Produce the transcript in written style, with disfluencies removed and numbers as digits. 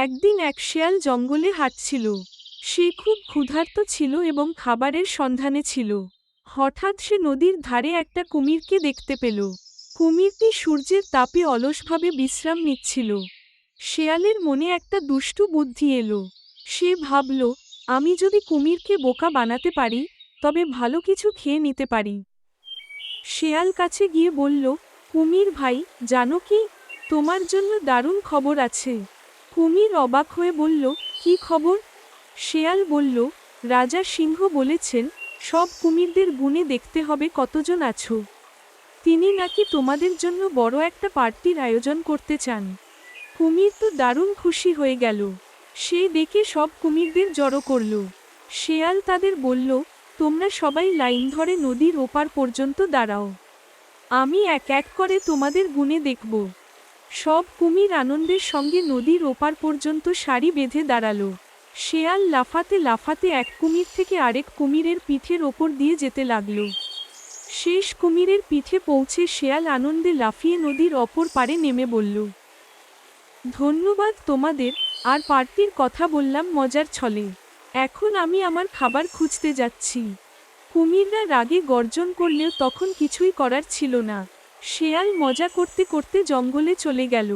একদিন এক শেয়াল জঙ্গলে হাঁটছিল। সে খুব ক্ষুধার্ত ছিল এবং খাবারের সন্ধানে ছিল। হঠাৎ সে নদীর ধারে একটা কুমিরকে দেখতে পেল। কুমিরটি সূর্যের তাপে অলসভাবে বিশ্রাম নিচ্ছিল। শেয়ালের মনে একটা দুষ্টু বুদ্ধি এলো। সে ভাবল, আমি যদি কুমিরকে বোকা বানাতে পারি, তবে ভালো কিছু খেয়ে নিতে পারি। শেয়াল কাছে গিয়ে বলল, কুমির ভাই, জানো কি, তোমার জন্য দারুণ খবর আছে। কুমির অবাক হয়ে বলল, কি খবর? শেয়াল বলল, রাজা সিংহ বলেছেন, সব কুমিরদের গুণে দেখতে হবে কতজন আছো। তিনি নাকি তোমাদের জন্য বড় একটা পার্টির আয়োজন করতে চান। কুমির তো দারুণ খুশি হয়ে গেল। সে দেখে সব কুমিরদের জড়ো করল। শেয়াল তাদের বলল, তোমরা সবাই লাইন ধরে নদীর ওপার পর্যন্ত দাঁড়াও। আমি এক এক করে তোমাদের গুণে দেখব। সব কুমির আনন্দের সঙ্গে নদীর ওপার পর্যন্ত সারি বেঁধে দাঁড়ালো। শেয়াল লাফাতে লাফাতে এক কুমির থেকে আরেক কুমিরের পিঠের ওপর দিয়ে যেতে লাগল। শেষ কুমিরের পিঠে পৌঁছে শেয়াল আনন্দে লাফিয়ে নদীর অপর পারে নেমে বলল, ধন্যবাদ তোমাদের, আর পার্টির কথা বললাম মজার ছলে। এখন আমি আমার খাবার খুঁজতে যাচ্ছি। কুমিররা রাগে গর্জন করলেও তখন কিছুই করার ছিল না। শেয়াল মজা করতে করতে জঙ্গলে চলে গেল।